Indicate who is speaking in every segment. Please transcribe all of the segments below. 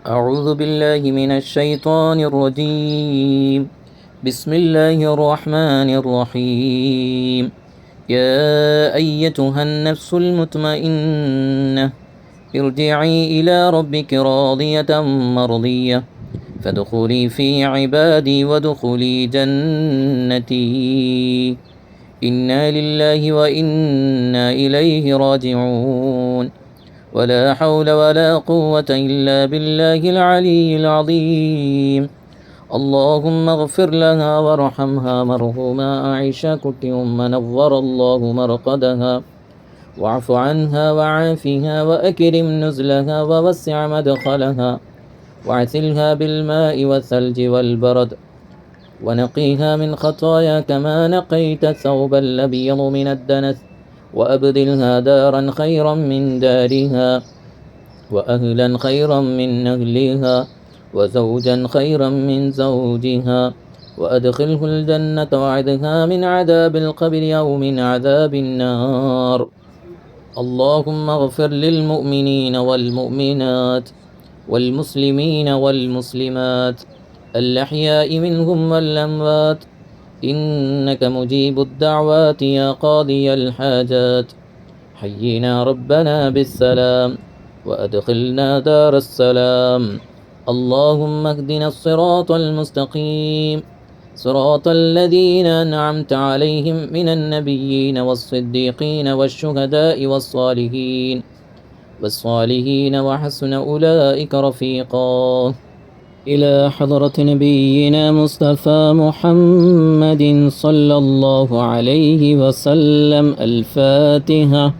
Speaker 1: أعوذ بالله من الشيطان الرجيم. بسم الله الرحمن الرحيم. يا أيتها النفس المطمئنة ارجعي إلى ربك راضية مرضية فادخلي في عبادي وادخلي جنتي. إنا لله وإنا إليه راجعون. ولا حول ولا قوة إلا بالله العلي العظيم. اللهم اغفر لها وارحمها مرحوما عائشة كت نور الله مرقدها واعف عنها وعافها وأكرم نزلها ووسع مدخلها واعسلها بالماء والثلج والبرد ونقيها من خطايا كما نقيت الثوب الأبيض من الدنس وأبدلها دارا خيرا من دارها وأهلا خيرا من أهلها وزوجا خيرا من زوجها وأدخله الجنة وعدها من عذاب القبر أو من عذاب النار. اللهم اغفر للمؤمنين والمؤمنات والمسلمين والمسلمات الأحياء منهم والأموات إنك مجيب الدعوات يا قاضي الحاجات. حينا ربنا بالسلام وأدخلنا دار السلام. اللهم اهدنا الصراط المستقيم صراط الذين أنعمت عليهم من النبيين والصديقين والشهداء والصالحين وحسن أولئك رفيقا. إلى حضرة نبينا مصطفى محمد صلى الله عليه وسلم الفاتحة.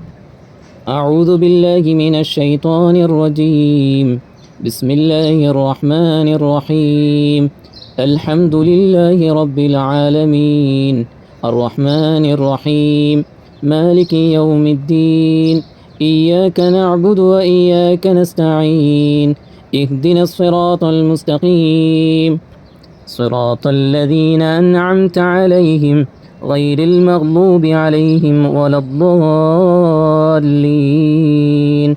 Speaker 1: أعوذ بالله من الشيطان الرجيم. بسم الله الرحمن الرحيم. الحمد لله رب العالمين الرحمن الرحيم مالك يوم الدين. إياك نعبد وإياك نستعين. اهدنا الصراط المستقيم صراط الذين أنعمت عليهم غير المغضوب عليهم ولا الضالين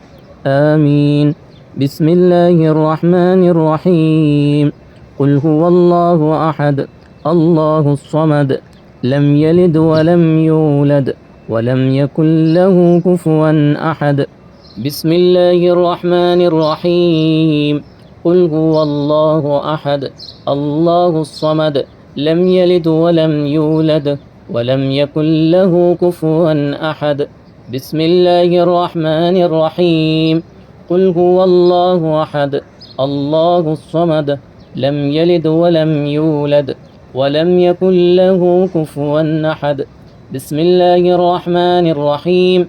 Speaker 1: آمين. بسم الله الرحمن الرحيم. قل هو الله أحد الله الصمد لم يلد ولم يولد ولم يكن له كفوا أحد. بسم الله الرحمن الرحيم. قل هو الله أحد الله الصمد لم يلد ولم يولد ولم يكن له كفوا أحد. بسم الله الرحمن الرحيم. قل هو الله أحد الله الصمد لم يلد ولم يولد ولم يكن له كفوا أحد. بسم الله الرحمن الرحيم.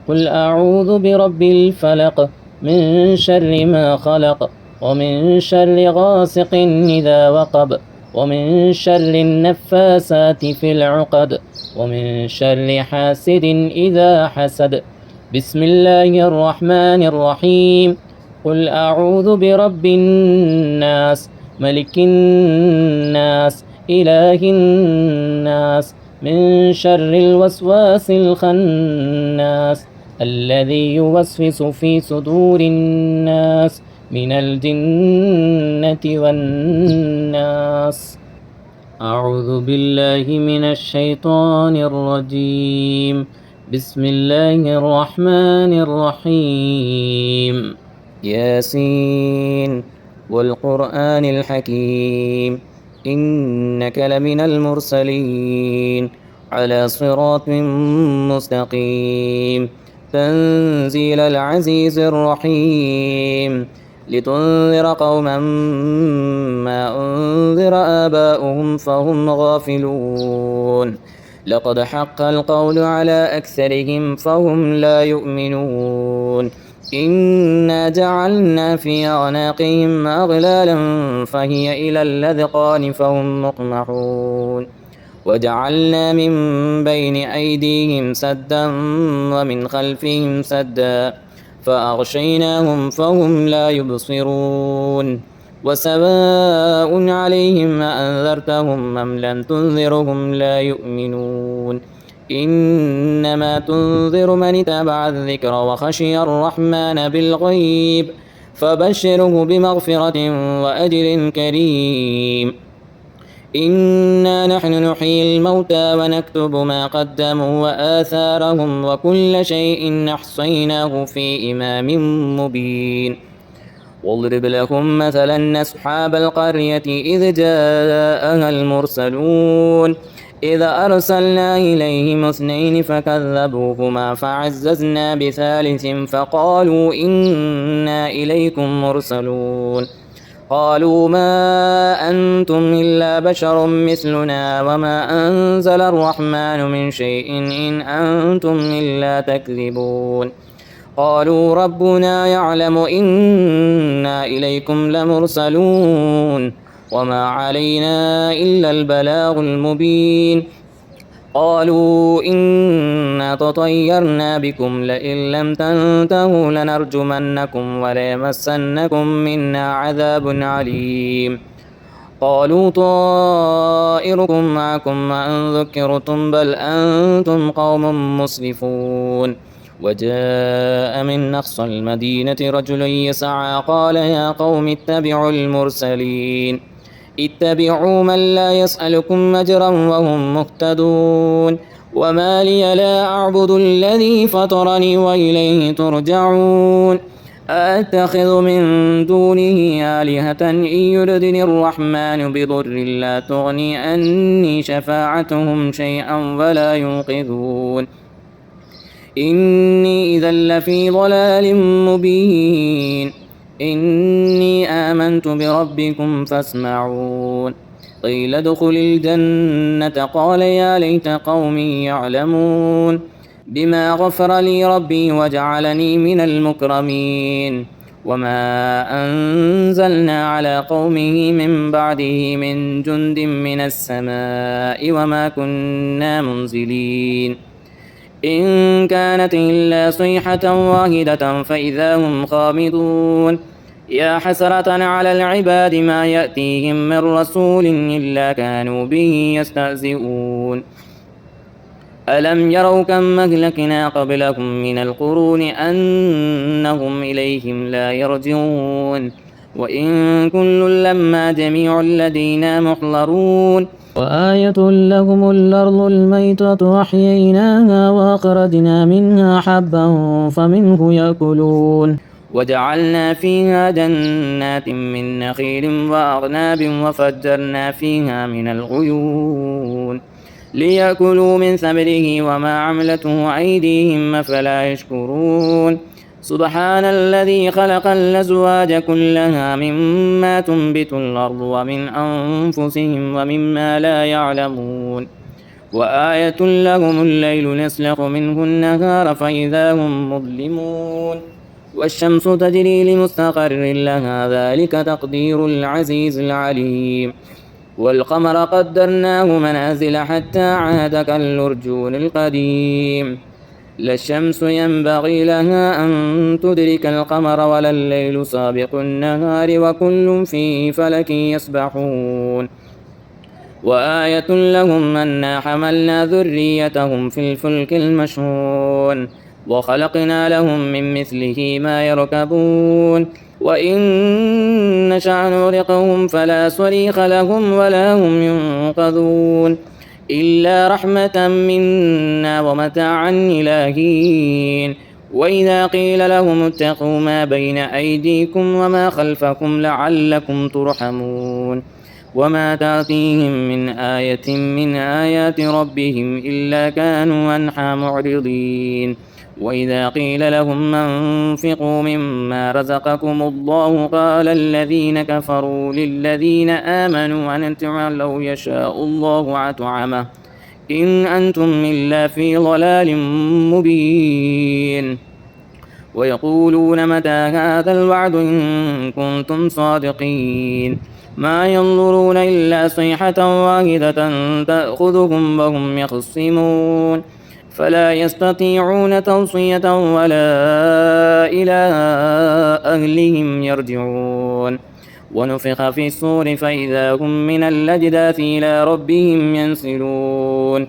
Speaker 1: قل أعوذ برب الفلق من شر ما خلق ومن شر غاسق إذا وقب ومن شر النفاسات في العقد ومن شر حاسد إذا حسد. بسم الله الرحمن الرحيم. قل أعوذ برب الناس ملك الناس إله الناس من شر الوسواس الخناس الذي يوسوس في صدور الناس من الجنة والناس. أعوذ بالله من الشيطان الرجيم. بسم الله الرحمن الرحيم. ياسين والقرآن الحكيم إنك لمن المرسلين على صراط مستقيم. تنزيل العزيز الرحيم لتنذر قوما ما أنذر آباؤهم فهم غافلون. لقد حق القول على أكثرهم فهم لا يؤمنون. إنا جعلنا في أعناقهم أغلالا فهي إلى الأذقان فهم مقمحون. وجعلنا من بين أيديهم سدا ومن خلفهم سدا فأغشيناهم فهم لا يبصرون. وسواء عليهم أأنذرتهم أم لم تنذرهم لا يؤمنون. إنما تنذر من اتبع الذكر وخشي الرحمن بالغيب فبشره بمغفرة وأجر كريم. إنا نحن نحيي الموتى ونكتب ما قدموا وآثارهم وكل شيء أحصيناه في إمام مبين. واضرب لهم مثلا أصحاب القرية إذ جاءها المرسلون إذ أرسلنا إليهم اثنين فكذبوهما فعززنا بثالث فقالوا إنا إليكم مرسلون قالوا ما أنتم إلا بشر مثلنا وما أنزل الرحمن من شيء إن أنتم إلا تكذبون قالوا ربنا يعلم إنا إليكم لمرسلون وما علينا إلا البلاغ المبين قالوا إنا تطيرنا بكم لئن لم تنتهوا لنرجمنكم وليمسنكم منا عذاب عليم قالوا طائركم معكم وإن ذكرتم بل أنتم قوم مسرفون وجاء من أقصى المدينة رجل يسعى قال يا قوم اتبعوا المرسلين اتبعوا من لا يسألكم أجرا وهم مهتدون وما لي لا أعبد الذي فطرني وإليه ترجعون أأتخذ من دونه آلهة إن يردني الرحمن بضر لا تغني عني شفاعتهم شيئا ولا ينقذون إني إذا لفي ضلال مبين إني آمنت بربكم فاسمعون قيل ادخل الجنة قال يا ليت قومي يعلمون بما غفر لي ربي وجعلني من المكرمين وما أنزلنا على قومه من بعده من جند من السماء وما كنا منزلين إن كانت إلا صيحة واحدة فإذا هم خامدون يا حسرة على العباد ما يأتيهم من رسول إلا كانوا به يستهزئون ألم يروا كم أهلكنا قبلهم من القرون أنهم إليهم لا يرجعون وإن كل لما جميع لدينا محضرون وآية لهم الأرض الميتة أحييناها وأخرجنا منها حبا فمنه يأكلون وجعلنا فيها جنات من نخيل وأعناب وفجرنا فيها من العيون ليأكلوا من ثمره وما عملته أيديهم أفلا يشكرون سبحان الذي خلق الأزواج كلها مما تنبت الأرض ومن أنفسهم ومما لا يعلمون وآية لهم الليل نسلخ منه النهار فإذا هم مظلمون والشمس تجري لمستقر لها ذلك تقدير العزيز العليم والقمر قدرناه منازل حتى عاد كالأرجون القديم لا الشمس ينبغي لها أن تدرك القمر ولا الليل سابق النهار وكل في فلك يسبحون وآية لهم أنا حملنا ذريتهم في الفلك المشحون وخلقنا لهم من مثله ما يركبون وإن نشأ نغرقهم فلا صريخ لهم ولا هم ينقذون إلا رحمة منا ومتاعا إلى حين وإذا قيل لهم اتقوا ما بين أيديكم وما خلفكم لعلكم ترحمون وما تأتيهم من آية من آيات ربهم إلا كانوا عنها معرضين وإذا قيل لهم أنفقوا مما رزقكم الله قال الذين كفروا للذين آمنوا أنطعم لو يشاء الله أطعمه إن أنتم إلا في ضلال مبين ويقولون متى هذا الوعد إن كنتم صادقين ما ينظرون إلا صيحة واحدة تأخذهم وهم يخصمون فلا يستطيعون توصية ولا إلى أهلهم يرجعون ونفخ في الصور فإذا هم من الأجداث إلى ربهم ينسلون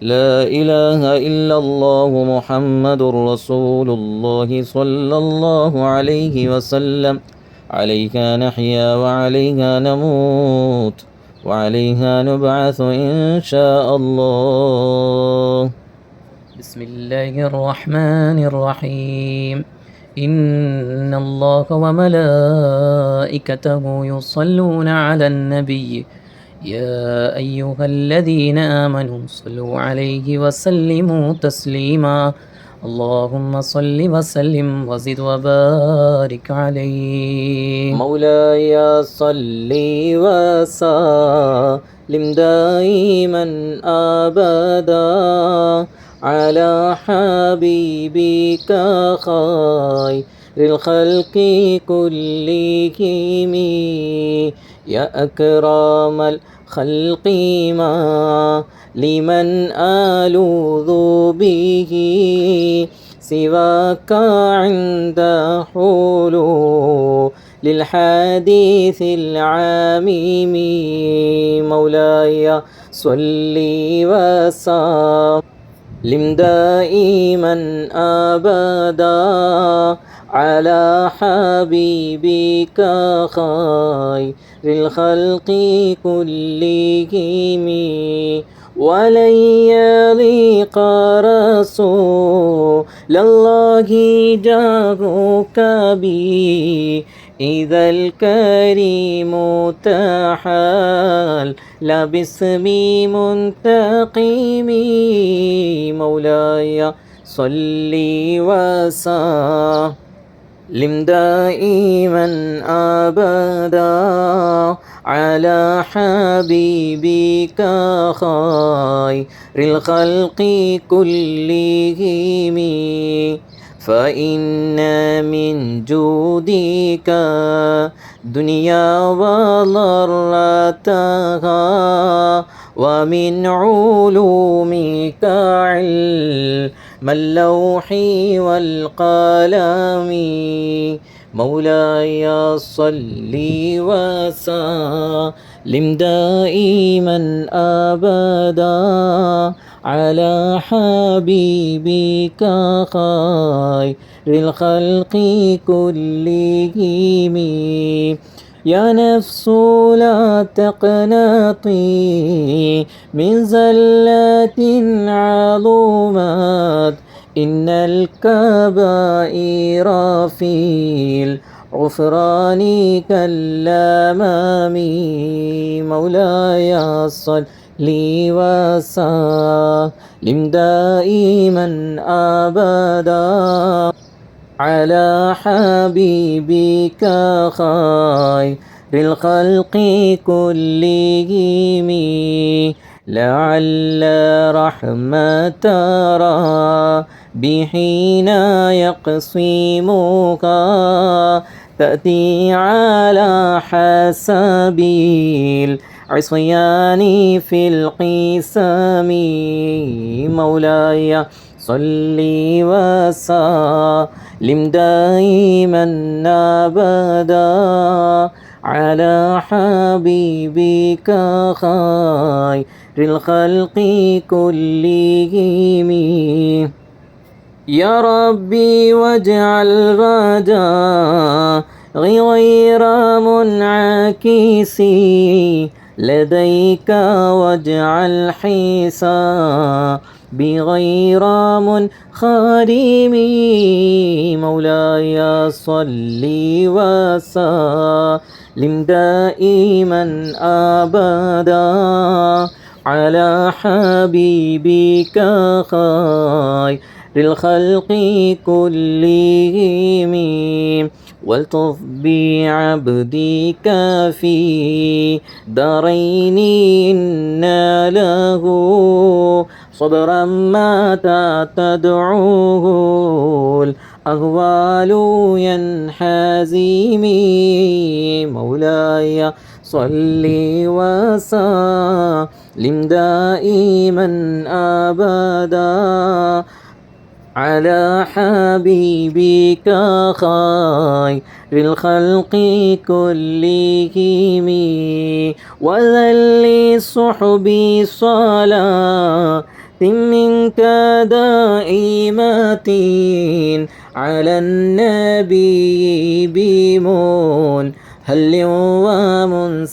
Speaker 1: لا إله إلا الله محمد رسول الله صلى الله عليه وسلم عليها نحيا وعليها نموت وعليها نبعث إن شاء الله. بسم الله الرحمن الرحيم. إن الله وملائكته يصلون على النبي يا أيها الذين آمنوا صلوا عليه وسلموا تسليما. اللهم صل وسلم وزد وبارك عليه. مولاي صل وسلم دائما أبدا على حبيبك خير الخلق كلهم يا أكرم الخلق ما لمن ألوذ به سواك عند حلول للحديث العميم. مولاي صل وسلم دائما أبدا على حبيبك خير الخلق كلهم ولن يليق رسول الله جاهك بي إذا الكريم تحال لا باسم منتقم. مولاي صل وسلم دائما أبدا على حبيبك خير الخلق كلهم فإن من جودك دنيا وضرتها ومن علومك علم اللوح والقلم. مولاي صل وسلم دائما أبدا على حبيبك خير الخلق كلهم. يا نفس لا تقنطي من زلات عظمت إن الكبائر في الغفران كالأمام. مولاي صل وسلم دائما أبدا على حبيبك خير الخلق كلهم لعل رحمة بحين يقسمها تأتي على حسب العصيان في القسم. مولاي صل وسلم دائما أبدا على حبيبك خير الخلق كلهم. يا ربي واجعل رجاء غير منعكس لديك واجعل حساب بغير منخرم. مولاي صل وسلم دائما أبدا على حبيبك خير الخلق كلهم والطف بعبدك في دارين إن له صبرا متى تدعوه الأهوال ينحزم. مولاي صل وسلم دائما أبدا على حبيبك خير الخلق كلهم وذل صحبي صلاة منك دائمة على النبي بمون هل ومنسجم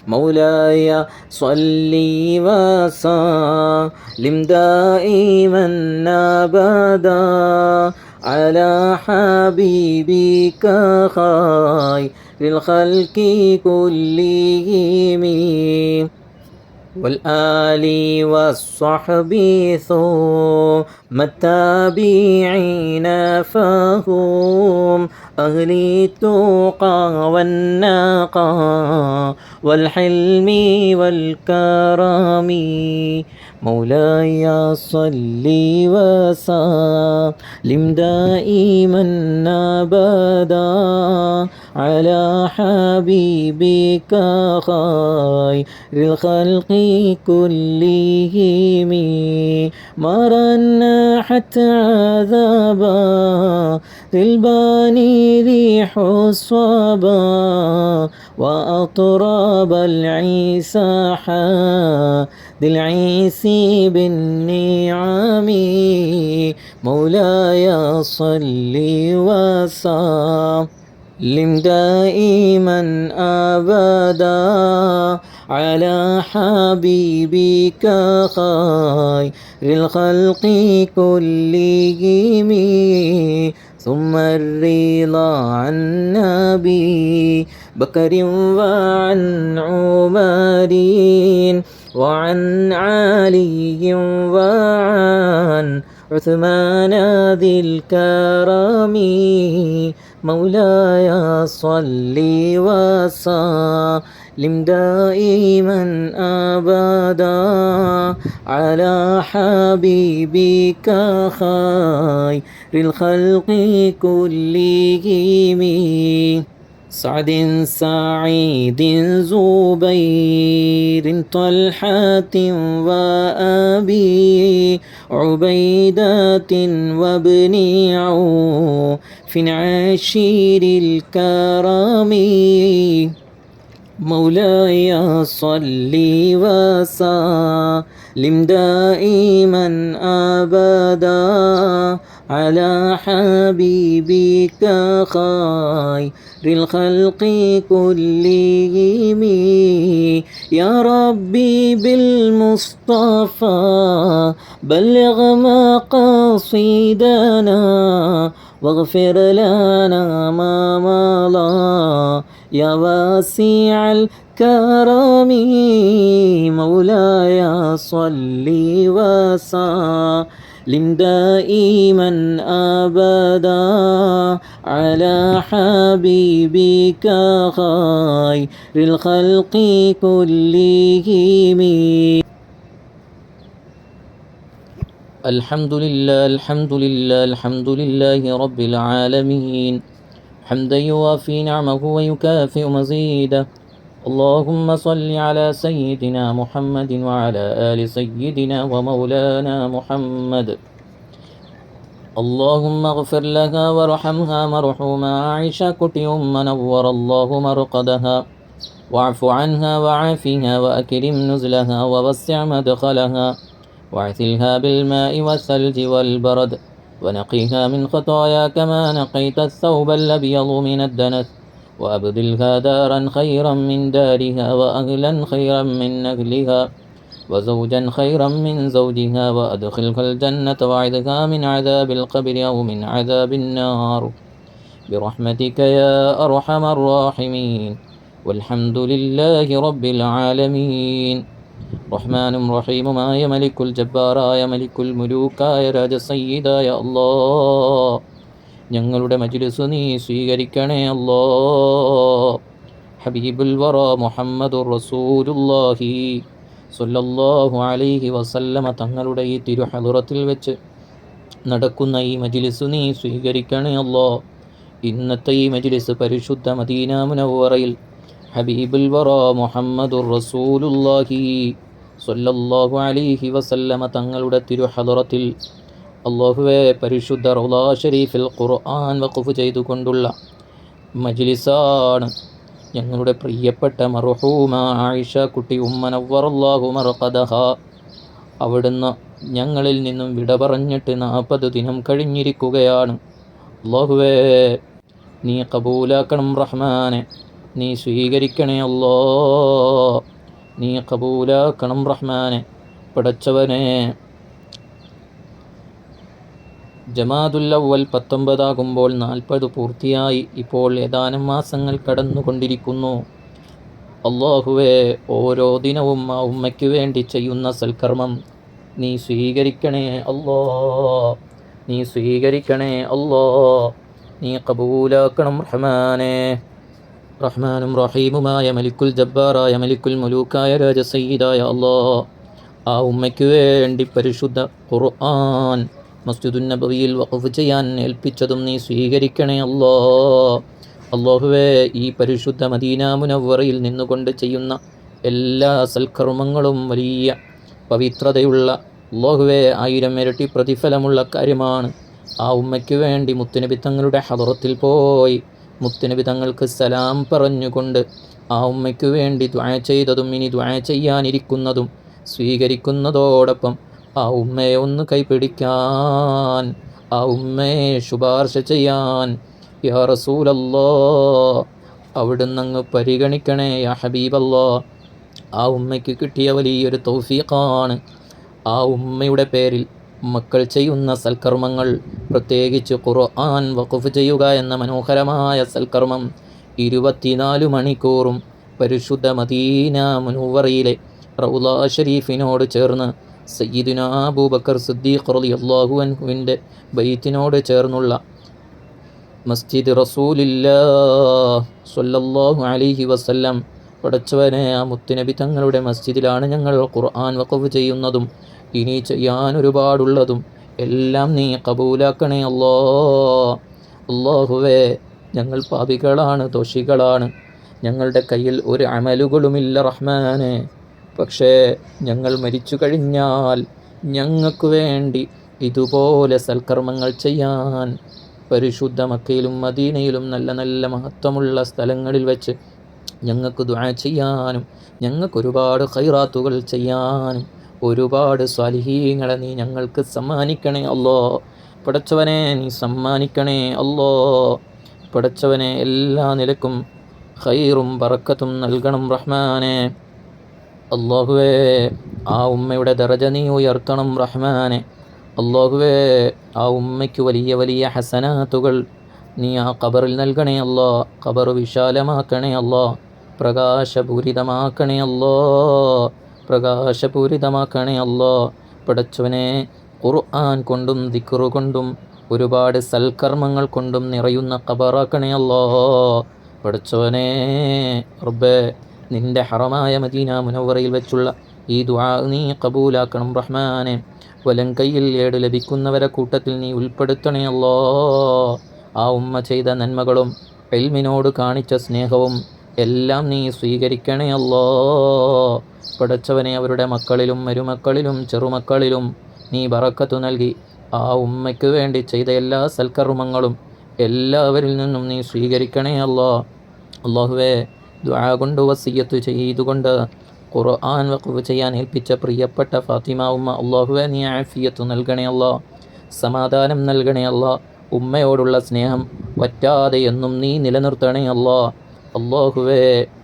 Speaker 1: مولاي صل وسلم دائما أبدا على حبيبك خير الخلق كلهم والآل والصحب ثم التابعين فهم أهل التقى والنقى والحلم والكرم مولاي صل وسلم دائما أبدا على حبيبك خير الخلق كلهم مرنا حتى عذابا في الباني ريح الصبا وأطراب العيسى ذي العيس بالنعم مولاي صل وسلم دائما أبدا على حبيبك خير الخلق كلهم ثم الرضا عن نبي بكر وعن عمر وعن علي وعن عثمان ذي الكرم مولاي صل وسلم دائما أبدا على حبيبك خير الخلق كلهم سعد سعيد زبير طلحة وأبي عبيدة وابن عوف عشير الكرم مولاي صل وسلم دائما أبدا على حبيبك خير الخلق كلهم يا ربي بالمصطفى بلغ مقاصدنا واغفر لنا ما مضى يا واسع الكرم مولاي صل وسلم دائما أبدا على حبيبك خير الخلق كلهم الحمد لله الحمد لله الحمد لله رب العالمين حمدا يوافي نعمه ويكافئ مزيده اللهم صل على سيدنا محمد وعلى آل سيدنا ومولانا محمد اللهم اغفر لها وارحمها مرحوما عائشة كتي نور الله مرقدها واعف عنها وعافها وأكرم نزلها ووسع مدخلها واعثلها بالماء والثلج والبرد ونقيها من خطايا كما نقيت الثوب الأبيض من الدنس وأبدلها دارا خيرا من دارها وأهلا خيرا من أهلها وزوجا خيرا من زوجها وأدخلها الجنة وعدها من عذاب القبر أو من عذاب النار برحمتك يا أرحم الراحمين والحمد لله رب العالمين رحمن رحيم ما يا ملك الجبار يا ملك الملوك يا راج سيد يا الله ഞങ്ങളുടെ മജ്‌ലിസ് നീ സ്വീകരിക്കണേ അല്ലാ ഹബീബുൽ വറ മുഹമ്മദുർ റസൂലുള്ളാഹി സ്വല്ലല്ലാഹു അലൈഹി വസല്ലമ തങ്ങളുടെ ഈ തിരുഹളറത്തിൽ വെച്ച് നടക്കുന്ന ഈ മജ്‌ലിസ് നീ സ്വീകരിക്കണേ അല്ലാ ഇന്നത്തെ ഈ മജ്‌ലിസ് പരിശുദ്ധ മദീന മുനവ്വറയിൽ ഹബീബുൽ വറ മുഹമ്മദുർ റസൂലുള്ളാഹി സ്വല്ലല്ലാഹു അലൈഹി വസല്ലമ തങ്ങളുടെ തിരുഹളറത്തിൽ അല്ലാഹുവേ പരിശുദ്ധ റൗളാ ഷരീഫിൽ ഖുർആൻ വഖഫ് ചെയ്തുകൊണ്ടുള്ള മജ്‌ലിസാണ്. ഞങ്ങളുടെ പ്രിയപ്പെട്ട മർഹൂമ ആയിഷ കുട്ടി നവ്വറല്ലാഹു മർഖദഹ
Speaker 2: അവിടുന്ന് ഞങ്ങളിൽ നിന്നും വിട പറഞ്ഞിട്ട് 40 ദിനം കഴിഞ്ഞിരിക്കുകയാണ്. അല്ലാഹുവേ, നീ കബൂലാക്കണം റഹ്മാനെ, നീ സ്വീകരിക്കണേ അല്ലാ, നീ കബൂലാക്കണം റഹ്മാനെ. പടച്ചവനെ, ജമാദുൽ അവ്വൽ 19 40 പൂർത്തിയായി. ഇപ്പോൾ ഏതാനും മാസങ്ങൾ കടന്നുകൊണ്ടിരിക്കുന്നു. അല്ലാഹുവേ, ഓരോ ദിനവും ആ ഉമ്മയ്ക്ക് വേണ്ടി ചെയ്യുന്ന സൽക്കർമ്മം നീ സ്വീകരിക്കണേ അല്ലാ, നീ സ്വീകരിക്കണേ അല്ലാ, നീ കബൂലാക്കണം റഹ്മാനെ. റഹ്മാനും റഹീമുമായ മലിക്കുൽ ജബ്ബാറായ മലിക്കുൽ മുലൂക്കായ രാജസയ്യിദായ അല്ലാ, ആ ഉമ്മയ്ക്ക് വേണ്ടി പരിശുദ്ധ ഖുർആൻ മസ്ജിദുൻ നബവിയിൽ വഖഫ് ചെയ്യാൻ ഏൽപ്പിച്ചതും നീ സ്വീകരിക്കണേ അല്ലാ. അല്ലാഹുവേ, ഈ പരിശുദ്ധ മദീന മുനവ്വറയിൽ നിന്നുകൊണ്ട് ചെയ്യുന്ന എല്ലാ സൽക്കർമ്മങ്ങളും വലിയ പവിത്രതയുള്ള, അല്ലാഹുവേ, 1000 ഇരട്ടി പ്രതിഫലമുള്ള കാര്യമാണ്. ആ ഉമ്മയ്ക്ക് വേണ്ടി മുത്തുനബി തങ്ങളുടെ ഹദറത്തിൽ പോയി മുത്തുനബി തങ്ങൾക്ക് സലാം പറഞ്ഞുകൊണ്ട് ആ ഉമ്മയ്ക്ക് വേണ്ടി ദുആ ചെയ്തതും ഇനി ദുആ ചെയ്യാനിരിക്കുന്നതും സ്വീകരിക്കുന്നതോടൊപ്പം ആ ഉമ്മയെ ഒന്ന് കൈപിടിക്കാൻ, ആ ഉമ്മയെ ശുപാർശ ചെയ്യാൻ, യാ റസൂലല്ലാ, അവിടുന്ന് അങ്ങ് പരിഗണിക്കണേ യാ ഹബീബല്ലാ. ആ ഉമ്മയ്ക്ക് കിട്ടിയ വലിയൊരു തൗഫീഖാണ്. ആ ഉമ്മയുടെ പേരിൽ മക്കൾ ചെയ്യുന്ന സൽക്കർമ്മങ്ങൾ, പ്രത്യേകിച്ച് ഖുർആൻ വഖഫ് ചെയ്യുക എന്ന മനോഹരമായ സൽക്കർമ്മം 24 മണിക്കൂറും പരിശുദ്ധ മദീന മുനവ്വറയിലെ റൗള ഷരീഫിനോട് ചേർന്ന് സയ്യിദുനാ അബൂബക്കർ സിദ്ദീഖ് റളിയല്ലാഹു അൻഹുവിൻ്റെ ബൈത്തിനോട് ചേർന്നുള്ള മസ്ജിദ് റസൂലില്ലാഹ് സ്വല്ലല്ലാഹു അലൈഹി വസല്ലം, പടച്ചവനെ, ആ മുത്തുനബി തങ്ങളുടെ മസ്ജിദിലാണ് ഞങ്ങൾ ഖുർആൻ വഖഫ് ചെയ്യുന്നതും ഇനി ചെയ്യാൻ ഒരുപാടുള്ളതും എല്ലാം നീ കബൂലാക്കണേ അല്ലാ. അല്ലാഹുവേ, ഞങ്ങൾ പാപികളാണ്, ദോഷികളാണ്, ഞങ്ങളുടെ കയ്യിൽ ഒരു അമലുകളുമില്ല റഹ്മാനെ. പക്ഷേ ഞങ്ങൾ മരിച്ചു കഴിഞ്ഞാൽ ഞങ്ങൾക്ക് വേണ്ടി ഇതുപോലെ സൽക്കർമ്മങ്ങൾ ചെയ്യാൻ പരിശുദ്ധ മക്കയിലും മദീനയിലും നല്ല നല്ല മഹത്വമുള്ള സ്ഥലങ്ങളിൽ വെച്ച് ഞങ്ങൾക്ക് ദുആ ചെയ്യാനും ഞങ്ങൾക്ക് ഒരുപാട് ഖൈറാത്തുകൾ ചെയ്യാനും ഒരുപാട് സ്വാലിഹീങ്ങളെ നീ ഞങ്ങൾക്ക് സമ്മാനിക്കണേ അല്ലാ. പടച്ചവനെ, നീ സമ്മാനിക്കണേ അല്ലാ. പടച്ചവനെ, എല്ലാ നിലക്കും ഖൈറും ബറക്കത്തും നൽകണം റഹ്മാനെ. അല്ലാഹുവേ, ആ ഉമ്മയുടെ ദറജ നീ ഉയർത്തണം റഹ്മാനെ. അല്ലാഹുവേ, ആ ഉമ്മയ്ക്ക് വലിയ വലിയ ഹസനാത്തുകൾ നീ ആ ഖബറിൽ നൽകണേ അല്ലാ. ഖബർ വിശാലമാക്കണേ അല്ലാ, പ്രകാശപൂരിതമാക്കണേ അല്ലാ, പ്രകാശപൂരിതമാക്കണേ അല്ലാ. പടച്ചവനെ, ഖുർആൻ കൊണ്ടും ദിക്റ് കൊണ്ടും ഒരുപാട് സൽക്കർമ്മങ്ങൾ കൊണ്ടും നിറയുന്ന ഖബറാക്കണേ അല്ലാ. പടച്ചവനെ റബ്ബേ, നിൻ്റെ ഹറമായ മദീന മുനവ്വറയിൽ വെച്ചുള്ള ഈ ദുആ നീ കബൂലാക്കണം റഹ്മാനെ. വലം കയ്യിൽ ഏട് ലഭിക്കുന്നവരെ കൂട്ടത്തിൽ നീ ഉൾപ്പെടുത്തണേ അല്ലാ. ആ ഉമ്മ ചെയ്ത നന്മകളും ഇൽമിനോട് കാണിച്ച സ്നേഹവും എല്ലാം നീ സ്വീകരിക്കണേ അല്ലാ. പടച്ചവനെ, അവരുടെ മക്കളിലും മരുമക്കളിലും ചെറുമക്കളിലും നീ ബറക്കത്ത് നൽകി ആ ഉമ്മയ്ക്ക് വേണ്ടി ചെയ്ത എല്ലാ സൽക്കർമ്മങ്ങളും എല്ലാവരിൽ നിന്നും നീ സ്വീകരിക്കണേ അല്ലാ. അല്ലാഹുവേ, ദുആ കൊണ്ട് വസിയ്യത്ത് ചെയ്തുകൊണ്ട് ഖുർആൻ വഖഫ് ചെയ്യാൻ ഏൽപ്പിച്ച പ്രിയപ്പെട്ട ഫാത്തിമ ഉമ്മ, അല്ലാഹുവേ, നീ ആഫിയത്ത് നൽകണേ അല്ലാ, സമാധാനം നൽകണേ അല്ലാ. ഉമ്മയോടുള്ള സ്നേഹം വറ്റാതെ എന്നും നീ നിലനിർത്തണേ അല്ലാ. അല്ലാഹുവേ,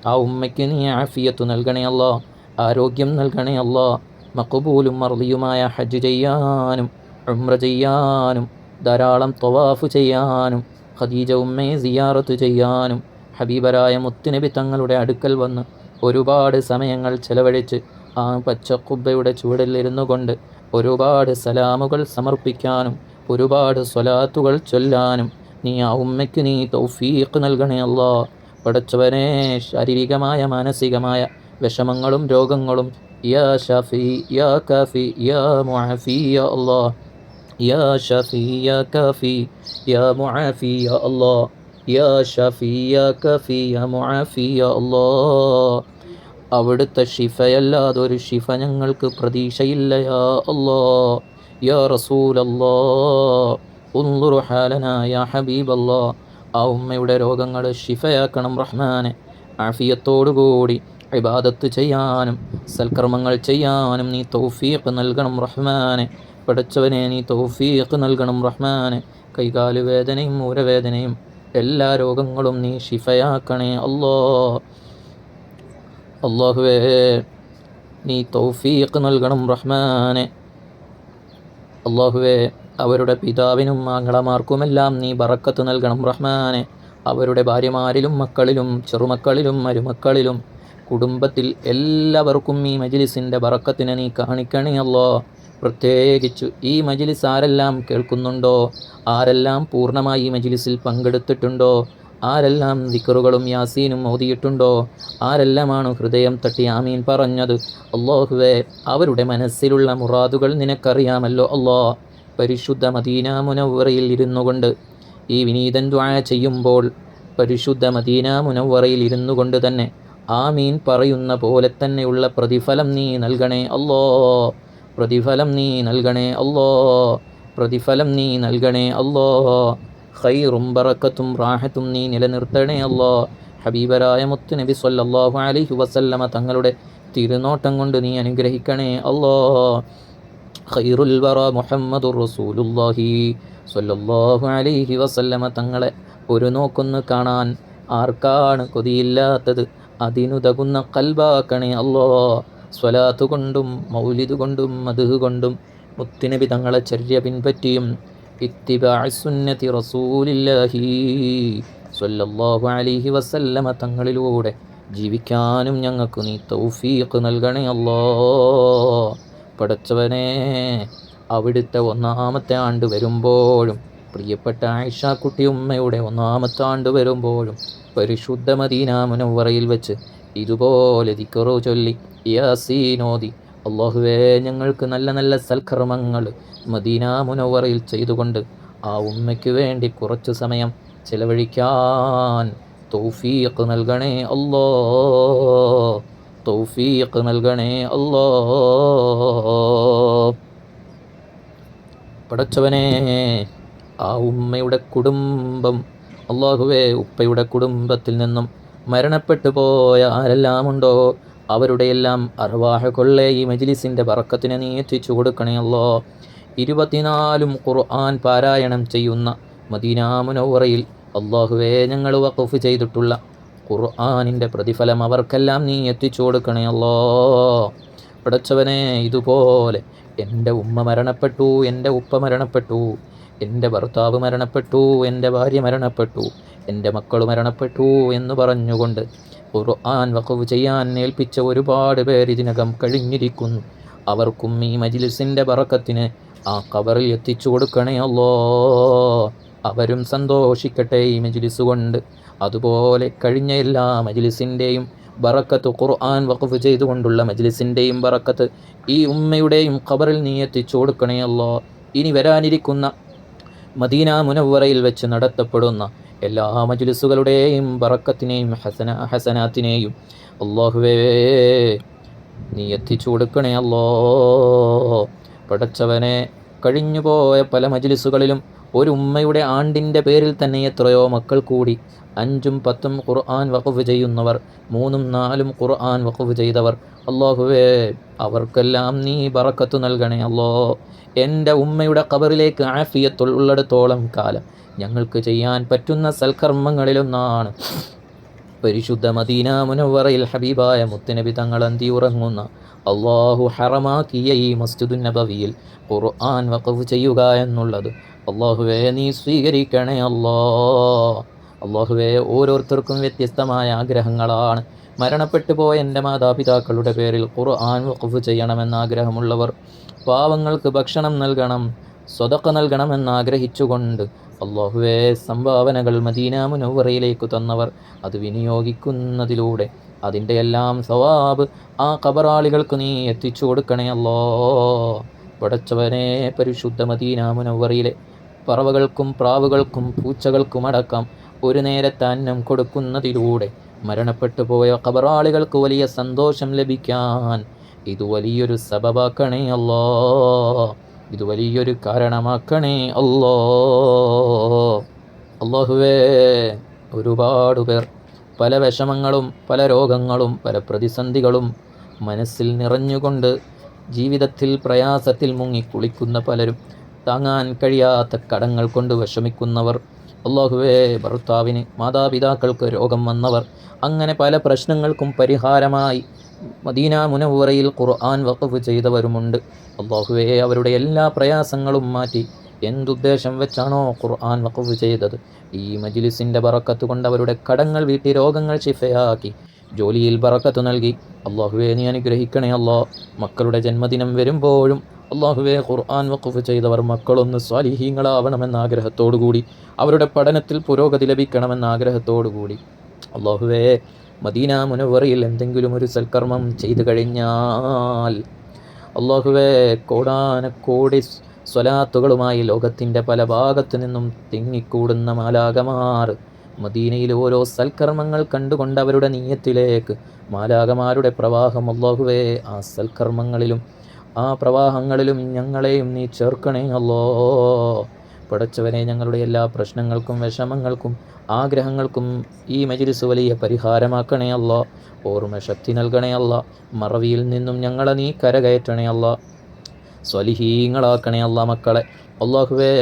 Speaker 2: ആ ഉമ്മയ്ക്ക് നീ ആഫിയത്ത് നൽകണേ അല്ലാ, ആരോഗ്യം നൽകണേ അല്ലാ. മഖബൂലും മർദിയുമായ ഹജ്ജ് ചെയ്യാനും ഉംറ ചെയ്യാനും ധാരാളം തവാഫ് ചെയ്യാനും ഖദീജ ഉമ്മയെ സിയാറത്ത് ചെയ്യാനും ഹബീബരായ മുത്തുനബി തങ്ങളുടെ അടുക്കൽ വന്ന് ഒരുപാട് സമയങ്ങൾ ചെലവഴിച്ച് ആ പച്ചക്കുബ്ബയുടെ ചുവടിൽ ഇരുന്നു കൊണ്ട് ഒരുപാട് സലാമുകൾ സമർപ്പിക്കാനും ഒരുപാട് സ്വലാത്തുകൾ ചൊല്ലാനും നീ ആ ഉമ്മയ്ക്ക് നീ തൗഫീഖ് നൽകണേ അല്ലാ. പടച്ചവനെ, ശാരീരികമായ മാനസികമായ വിഷമങ്ങളും രോഗങ്ങളും യാ ഷാഫി യാ കാഫി യാ മുഅഫി യാ അല്ലാ, യാ ഷാഫി യാ കാഫി യാ മുഅഫി യാ അല്ലാ, യാ ഷാഫി യാ കാഫി യാ മുഅഫി യാ അല്ലാ. അവിടുത്തെ ഷിഫയല്ലാതൊരു ഷിഫ ഞങ്ങൾക്ക് പ്രതീക്ഷയില്ല യാ അല്ലാ. യാ റസൂലല്ലാ, ഉൻദുർ ഹാലനാ യാ ഹബീബല്ലാ. ആ ഉമ്മയുടെ രോഗങ്ങൾ ഷിഫയാക്കണം റഹ്മാനെ. ആഫിയത്തോടുകൂടി ഇബാദത്ത് ചെയ്യാനും സൽക്കർമ്മങ്ങൾ ചെയ്യാനും നീ തൗഫീഖ് നൽകണം റഹ്മാനെ. പടച്ചവനെ നീ തൗഫീഖ് നൽകണം റഹ്മാനെ. കൈകാല് വേദനയും ഊരവേദനയും എല്ലാ രോഗങ്ങളും നീ ഷിഫയാക്കണേ അല്ലാഹുവേ നീ തൗഫീഖ് നൽകണം റഹ്മാനെ. അല്ലാഹുവേ അവരുടെ പിതാവിനും ആങ്ങളമാർക്കുമെല്ലാം നീ ബറക്കത്ത് നൽകണം റഹ്മാനെ. അവരുടെ ഭാര്യമാരിലും മക്കളിലും ചെറുമക്കളിലും മരുമക്കളിലും കുടുംബത്തിൽ എല്ലാവർക്കും ഈ മജ്ലിസിൻ്റെ ബറക്കത്തിനെ നീ കാണിക്കണേ അല്ലാ. പ്രത്യേകിച്ച് ഈ മജ്ലിസ് ആരെല്ലാം കേൾക്കുന്നുണ്ടോ, ആരെല്ലാം പൂർണ്ണമായി ഈ മജ്ലിസിൽ പങ്കെടുത്തിട്ടുണ്ടോ, ആരെല്ലാം ദിക്റുകളും യാസീനും ഓതിയിട്ടുണ്ടോ, ആരെല്ലാമാണ് ഹൃദയം തട്ടി ആമീൻ പറഞ്ഞത്, അല്ലാഹുവേ അവരുടെ മനസ്സിലുള്ള മുറാദുകൾ നിനക്കറിയാമല്ലോ അല്ലാ. പരിശുദ്ധ മദീന മുനവ്വറയിൽ ഇരുന്നു കൊണ്ട് ഈ വിനീതൻ ദുആ ചെയ്യുമ്പോൾ പരിശുദ്ധ മദീന മുനവ്വറയിൽ ഇരുന്നു കൊണ്ട് തന്നെ ആമീൻ പറയുന്ന പോലെ തന്നെയുള്ള പ്രതിഫലം നീ നൽകണേ അല്ലാ. പ്രതിഫലം നീ നൽകണേ അല്ലാ. പ്രതിഫലം നീ നൽകണേ അല്ലാ. ഖൈറും ബറക്കത്തും റാഹത്തും നീ നിലനിർത്തണേ അല്ലാ. ഹബീബരായ മുത്ത് നബി സ്വല്ലല്ലാഹു അലൈഹി വസല്ലമ തങ്ങളുടെ തിരുനോട്ടം കൊണ്ട് നീ അനുഗ്രഹിക്കണേ അല്ലാ. ഖൈറുൽ വറ മുഹമ്മദുർ റസൂലുള്ളാഹി സ്വല്ലല്ലാഹു അലൈഹി വസല്ലമ തങ്ങളെ ഒരു നോക്കൊന്ന് കാണാൻ ആർക്കാണ് കൊതിയില്ലാത്തത്? അതിനുതകുന്ന ഖൽബാക്കണേ അല്ലാ. സ്വലാത്ത് കൊണ്ടും മൗലിദ് കൊണ്ടും മദ്ഹ് കൊണ്ടും മുത്തുനബി തങ്ങളെ ചര്യ പിൻപറ്റിയും ഇത്തിബാഅ സുന്നതി റസൂലില്ലാഹി സ്വല്ലല്ലാഹു അലൈഹി വസല്ലമ തങ്ങളിലൂടെ ജീവിക്കാനും ഞങ്ങൾക്ക് നീ തൗഫീഖ് നൽകണേ അല്ലാ. പടച്ചവനെ അവിടുത്തെ 1-ാമത്തെ ആണ്ട് വരുമ്പോഴും പ്രിയപ്പെട്ട ആയിഷ കുട്ടി ഉമ്മയുടെ 1-ാമത്തെ ആണ്ട് വരുമ്പോഴും പരിശുദ്ധ മദീന മുനവ്വറയിൽ വെച്ച് ഇതുപോലെ ദിക്റ് ചൊല്ലി യാസീൻ ഓതി അല്ലാഹുവേ ഞങ്ങൾക്ക് നല്ല നല്ല സൽക്കർമ്മങ്ങൾ മദീന മുനവ്വറയിൽ ചെയ്തുകൊണ്ട് ആ ഉമ്മയ്ക്ക് വേണ്ടി കുറച്ചു സമയം ചെലവഴിക്കാൻ തൗഫീഖ് നൽകണേ അല്ലാ. തൗഫീഖ് നൽകണേ അല്ലാ. പടച്ചവനെ ആ ഉമ്മയുടെ കുടുംബം അല്ലാഹുവേ ഉപ്പയുടെ കുടുംബത്തിൽ നിന്നും മരണപ്പെട്ടു പോയ ആരെല്ലാമുണ്ടോ അവരുടെയെല്ലാം അർവാഹ് കൊള്ളേ ഈ മജ്ലിസിൻ്റെ ബറക്കത്തിനെ നീ എത്തിച്ചു കൊടുക്കണേ അല്ലാ. 24 ഖുർആൻ പാരായണം ചെയ്യുന്ന മദീന മുനവ്വറയിൽ അല്ലാഹുവേ ഞങ്ങൾ വഖഫ് ചെയ്തിട്ടുള്ള ഖുർആനിൻ്റെ പ്രതിഫലം അവർക്കെല്ലാം നീ എത്തിച്ചു കൊടുക്കണേ അല്ലാ. പടച്ചവനെ ഇതുപോലെ എൻ്റെ ഉമ്മ മരണപ്പെട്ടു, എൻ്റെ ഉപ്പ മരണപ്പെട്ടു, എൻ്റെ ഭർത്താവ് മരണപ്പെട്ടു, എൻ്റെ ഭാര്യ മരണപ്പെട്ടു, എൻ്റെ മക്കൾ മരണപ്പെട്ടു എന്ന് പറഞ്ഞുകൊണ്ട് ഖുർആൻ വഖഫ് ചെയ്യാൻ ഏൽപ്പിച്ച ഒരുപാട് പേർ ഇതിനകം കഴിഞ്ഞിരിക്കുന്നു. അവർക്കും ഈ മജ്ലിസിൻ്റെ ബറക്കത്തിന് ആ ഖബറിൽ എത്തിച്ചു കൊടുക്കണേ അല്ലാ. അവരും സന്തോഷിക്കട്ടെ ഈ മജ്ലിസ് കൊണ്ട്. അതുപോലെ കഴിഞ്ഞ എല്ലാ മജ്ലിസിൻ്റെയും ബറക്കത്ത് ഖുർആൻ വഖഫ് ചെയ്തുകൊണ്ടുള്ള മജ്ലിസിൻ്റെയും ബറക്കത്ത് ഈ ഉമ്മയുടെയും ഖബറിൽ നീ എത്തിച്ചു കൊടുക്കണേ അല്ലാ. ഇനി വരാനിരിക്കുന്ന മദീന മുനവ്വറയിൽ വെച്ച് നടത്തപ്പെടുന്ന എല്ലാ മജ്ലിസുകളുടെയും ബറക്കത്തിനെയും ഹസനാത്തിനെയും അല്ലാഹുവേ നീ എത്തിച്ചു കൊടുക്കണേ അല്ലാ. പടച്ചവനെ കഴിഞ്ഞുപോയ പല മജ്ലിസുകളിലും ഒരു ഉമ്മയുടെ ആണ്ടിൻ്റെ പേരിൽ തന്നെ എത്രയോ മക്കൾ കൂടി 5ഉം 10ഉം ഖുർആൻ വഖഫ് ചെയ്യുന്നവർ, 3ഉം 4ഉം ഖുർആൻ വഖഫ് ചെയ്തവർ അല്ലാഹുവേ അവർക്കെല്ലാം നീ ബറക്കത്ത് നൽകണേ അല്ലാ. എൻ്റെ ഉമ്മയുടെ ഖബറിലേക്ക് ആഫിയത്തുള്ളിടത്തോളം കാലം ഞങ്ങൾക്ക് ചെയ്യാൻ പറ്റുന്ന സൽക്കർമ്മങ്ങളിലൊന്നാണ് പരിശുദ്ധ മദീന മുനവ്വറയിൽ ഹബീബായ മുത്തുനബി തങ്ങൾ അന്തി ഉറങ്ങുന്ന അല്ലാഹു ഹറമാക്കിയ ഈ മസ്ജിദുൻ നബവിയിൽ ഖുർആൻ വഖഫ് ചെയ്യുക എന്നുള്ളത്. അല്ലാഹുവേ നീ സ്വീകരിക്കണേ അല്ലാ. അല്ലാഹുവേ ഓരോരുത്തർക്കും വ്യത്യസ്തമായ ആഗ്രഹങ്ങളാണ്. മരണപ്പെട്ടു പോയ എൻ്റെ മാതാപിതാക്കളുടെ പേരിൽ ഖുർആൻ വഖഫ് ചെയ്യണമെന്ന ആഗ്രഹമുള്ളവർ, പാവങ്ങൾക്ക് ഭക്ഷണം നൽകണം, സ്വതക്ക നൽകണമെന്നാഗ്രഹിച്ചുകൊണ്ട് അല്ലാഹുവേ സംഭാവനകൾ മദീന മുനവ്വറയിലേക്ക് തന്നവർ അത് വിനിയോഗിക്കുന്നതിലൂടെ അതിൻ്റെ എല്ലാം സവാബ് ആ ഖബറാളികൾക്ക് നീ എത്തിച്ചു കൊടുക്കണേ അല്ലാ. പടച്ചവനെ പരിശുദ്ധ മദീന മുനവ്വറയിലെ പറവകൾക്കും പ്രാവുകൾക്കും പൂച്ചകൾക്കുമടക്കം ഒരു നേരത്തെ അന്നം കൊടുക്കുന്നതിലൂടെ മരണപ്പെട്ടു പോയ ഖബറാളികൾക്ക് വലിയ സന്തോഷം ലഭിക്കാൻ ഇത് വലിയൊരു സബബാക്കണേ അല്ലാ. ഇത് വലിയൊരു കാരണമാക്കണേ അല്ലാ. അല്ലാഹുവേ ഒരുപാട് പേർ പല വിഷമങ്ങളും പല രോഗങ്ങളും പല പ്രതിസന്ധികളും മനസ്സിൽ നിറഞ്ഞുകൊണ്ട് ജീവിതത്തിൽ പ്രയാസത്തിൽ മുങ്ങി കുളിക്കുന്ന പലരും, താങ്ങാൻ കഴിയാത്ത കടങ്ങൾ കൊണ്ട് വിഷമിക്കുന്നവർ, അല്ലാഹുവേ ഭർത്താവിന് മാതാപിതാക്കൾക്ക് രോഗം വന്നവർ, അങ്ങനെ പല പ്രശ്നങ്ങൾക്കും പരിഹാരമായി മദീന മുനവ്വറയിൽ ഖുർആൻ വഖഫ് ചെയ്തവരുമുണ്ട്. അല്ലാഹുവേ അവരുടെ എല്ലാ പ്രയാസങ്ങളും മാറ്റി എന്തുദ്ദേശം വെച്ചാണോ ഖുർആൻ വഖഫ് ചെയ്തത്, ഈ മജ്ലിസിൻ്റെ ബറക്കത്ത് കൊണ്ട് അവരുടെ കടങ്ങൾ വീട്ടി രോഗങ്ങൾ ശിഫയാക്കി ജോലിയിൽ ബറക്കത്ത് നൽകി അല്ലാഹുവേ നീ അനുഗ്രഹിക്കണേ അല്ലാ. മക്കളുടെ ജന്മദിനം വരുമ്പോഴും അല്ലാഹുവേ ഖുർആൻ വഖഫ് ചെയ്തവർ മക്കളൊന്ന് സ്വാലിഹീങ്ങളാവണമെന്ന ആഗ്രഹത്തോടുകൂടി, അവരുടെ പഠനത്തിൽ പുരോഗതി ലഭിക്കണമെന്ന ആഗ്രഹത്തോടുകൂടി അല്ലാഹുവേ മദീന മുനവ്വറയിൽ എന്തെങ്കിലും ഒരു സൽക്കർമ്മം ചെയ്തു കഴിഞ്ഞാൽ അല്ലാഹുവേ കോടാനക്കോടി സ്വലാത്തുകളുമായി ലോകത്തിൻ്റെ പല ഭാഗത്തു നിന്നും തിങ്ങിക്കൂടുന്ന മാലാകമാർ മദീനയിൽ ഓരോ സൽക്കർമ്മങ്ങൾ കണ്ടുകൊണ്ട് അവരുടെ നീയത്തിലേക്ക് മാലാകമാരുടെ പ്രവാഹം അല്ലാഹുവേ ആ സൽക്കർമ്മങ്ങളിലും ആ പ്രവാഹങ്ങളിലും ഞങ്ങളെയും നീ ചേർക്കണേ അല്ലോ. പടച്ചവനെ ഞങ്ങളുടെ എല്ലാ പ്രശ്നങ്ങൾക്കും വിഷമങ്ങൾക്കും ആഗ്രഹങ്ങൾക്കും ഈ മജ്ലിസ് വലിയ പരിഹാരമാക്കണേ അല്ലോ. ഓർമ്മ ശക്തി നൽകണേ അല്ലോ. മറവിയിൽ നിന്നും ഞങ്ങളെ നീ കരകയറ്റണേ അല്ലോ. സ്വലിഹീങ്ങളാക്കണേ അല്ല മക്കളെ. അല്ലാഹുവേ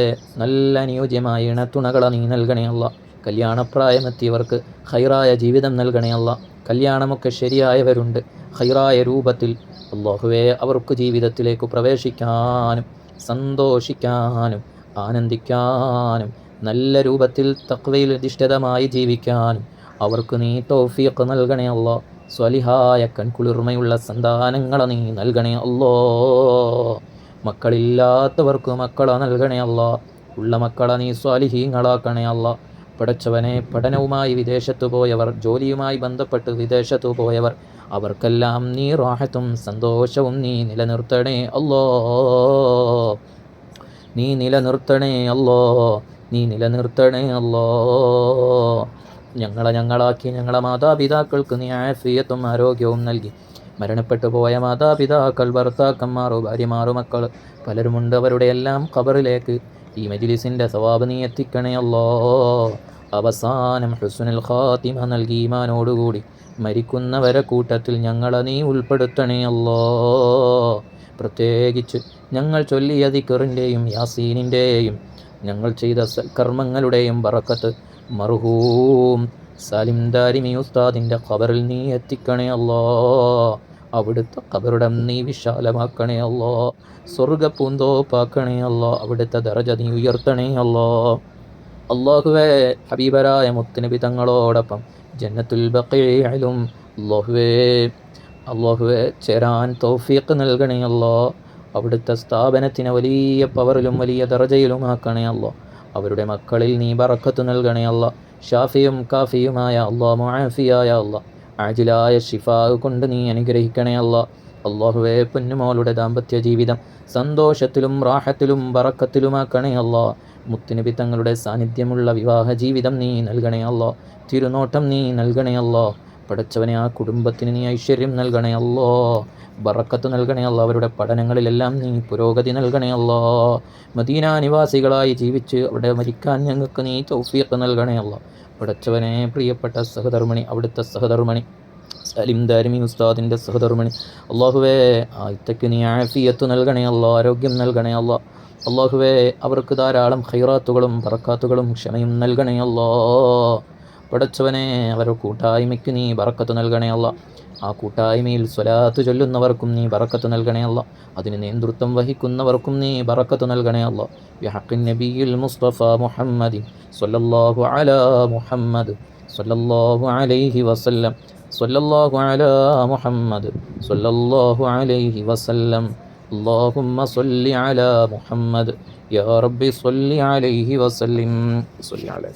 Speaker 2: നല്ല അനുയോജ്യമായ ഇണത്തുണകളെ നീ നൽകണേ അല്ല. കല്യാണപ്രായമെത്തിയവർക്ക് ഹൈറായ ജീവിതം നൽകണേ അല്ല. കല്യാണമൊക്കെ ശരിയായവരുണ്ട് ഹൈറായ രൂപത്തിൽ. അല്ലാഹുവേ അവർക്ക് ജീവിതത്തിലേക്ക് പ്രവേശിക്കാനും സന്തോഷിക്കാനും ആനന്ദിക്കാനും നല്ല രൂപത്തിൽ തഖ്വയിൽ അധിഷ്ഠിതമായി ജീവിക്കാനും അവർക്ക് നീ തൗഫീഖ് നൽകണേ അല്ലാ. സ്വലിഹായ കൺകുളിർമയുള്ള സന്താനങ്ങളെ നീ നൽകണേ അല്ലോ. മക്കളില്ലാത്തവർക്ക് മക്കളെ നൽകണേ അല്ലാ. ഉള്ള മക്കളെ നീ സ്വാലിഹീങ്ങളാക്കണേ അല്ലാ. പടച്ചവനെ പഠനവുമായി വിദേശത്തു പോയവർ, ജോലിയുമായി ബന്ധപ്പെട്ട് വിദേശത്തു പോയവർ, അവർക്കെല്ലാം നീ റാഹത്തും സന്തോഷവും നീ നിലനിർത്തണേ അല്ലോ. നീ നിലനിർത്തണേ അല്ലോ. നീ നിലനിർത്തണേ അല്ലോ. ഞങ്ങളാക്കി ഞങ്ങളെ മാതാപിതാക്കൾക്ക് നീ ആഫിയത്തും ആരോഗ്യവും നൽകി. മരണപ്പെട്ടു പോയ മാതാപിതാക്കൾ, ഭർത്താക്കന്മാർ, ഭാര്യമാർ, മക്കൾ പലരുമുണ്ട്. അവരുടെ എല്ലാം ഖബറിലേക്ക് ഈ മജ്ലിസിൻ്റെ സവാബ് നീ എത്തിക്കണേ അല്ലോ. അവസാനം ഹുസ്നുൽ ഖാത്തിമ നൽകി ഈമാനോടുകൂടി മരിക്കുന്നവരെ കൂട്ടത്തിൽ ഞങ്ങളെ നീ ഉൾപ്പെടുത്തണേ അല്ലോ. പ്രത്യേകിച്ച് ഞങ്ങൾ ചൊല്ലിയ ദിക്റിൻ്റെയും യാസീനിൻ്റെയും ഞങ്ങൾ ചെയ്ത സൽക്കർമ്മങ്ങളുടെയും ബറക്കത്ത് മർഹൂം സാലിം ദാരിമി ഉസ്താദിൻ്റെ ഖബറിൽ നീ എത്തിക്കണേ അല്ലോ. അവിടുത്തെ ഖബറിടം നീ വിശാലമാക്കണേ അല്ലോ. സ്വർഗ്ഗ പൂന്തോപ്പാക്കണേ അല്ലോ. അവിടുത്തെ ദറജ നീ ഉയർത്തണേ അല്ലോ. അല്ലാഹുവേ ഹബീബരായ മുത്തുനബി തങ്ങളോടൊപ്പം ജന്നത്തുൽ ബഖീഇലും അല്ലാഹുവേ ചേരാൻ തൗഫീഖ് നൽകണേ അല്ലോ. അവിടുത്തെ സ്ഥാപനത്തിന് വലിയ പവറിലും വലിയ ദറജയിലുമാക്കണേ അല്ലോ. അവരുടെ മക്കളിൽ നീ ബറക്കത്ത് നൽകണേ അല്ലോ. ഷാഫിയും കാഫിയുമായ അല്ലാ, മുആഫിയായ അല്ലാ, ആജിലായ ഷിഫാ കൊണ്ട് നീ അനുഗ്രഹിക്കണേ അല്ലാ. അല്ലാഹുവേ പൊന്നുമോളുടെ ദാമ്പത്യ ജീവിതം സന്തോഷത്തിലും റാഹത്തിലും ബറക്കത്തിലുമാക്കണേ അല്ലാ. മുത്തുനബി തങ്ങളുടെ സാന്നിധ്യമുള്ള വിവാഹ ജീവിതം നീ നൽകണേ അല്ലോ. തിരുനോട്ടം നീ നൽകണേ അല്ലോ. പടച്ചവനെ ആ കുടുംബത്തിന് നീ ഐശ്വര്യം നൽകണേ അല്ലോ. ബറക്കത്ത് നൽകണേ അല്ലോ. അവരുടെ പഠനങ്ങളിലെല്ലാം നീ പുരോഗതി നൽകണേ അല്ലോ. മദീന നിവാസികളായി ജീവിച്ച് അവിടെ മരിക്കാൻ ഞങ്ങൾക്ക് നീ തൗഫീഖ് നൽകണേ അല്ലോ. പടച്ചവനെ പ്രിയപ്പെട്ട സഹധർമ്മിണി, അവിടുത്തെ സഹധർമ്മിണി സലിം ദാരിമി ഉസ്താദിൻ്റെ സഹധർമ്മിണി അല്ലാഹുവേ ആയിത്തക്ക് നീ ആഫിയത്ത് നൽകണേ അല്ലോ. ആരോഗ്യം നൽകണേ അല്ലോ. അല്ലാഹുവേ അവർക്ക് ധാരാളം ഖൈറാത്തുകളും ബറക്കാത്തുകളും ക്ഷമയും നൽകണേ അല്ലോ. പടച്ചവനെ അവരുടെ കൂട്ടായ്മയ്ക്ക് നീ ബറക്കത്ത് നൽകണേ അല്ല. ആ കൂട്ടായ്മയിൽ സ്വലാത്ത് ചൊല്ലുന്നവർക്കും നീ ബറക്കത്ത് നൽകണേ അല്ല. അതിന് നേതൃത്വം വഹിക്കുന്നവർക്കും നീ ബറക്കത്ത് നൽകണേ അല്ല. ബിഹഖിൻ നബിയിൽ മുസ്തഫ മുഹമ്മദിൻ സ്വല്ലല്ലാഹു അലാ മുഹമ്മദ് സ്വല്ലല്ലാഹു അലൈഹി വസല്ലം സ്വല്ലല്ലാഹു അലാ മുഹമ്മദ് സ്വല്ലല്ലാഹു അലൈഹി വസല്ലം. اللهم صل على محمد يا رب صل عليه وسلم. صل على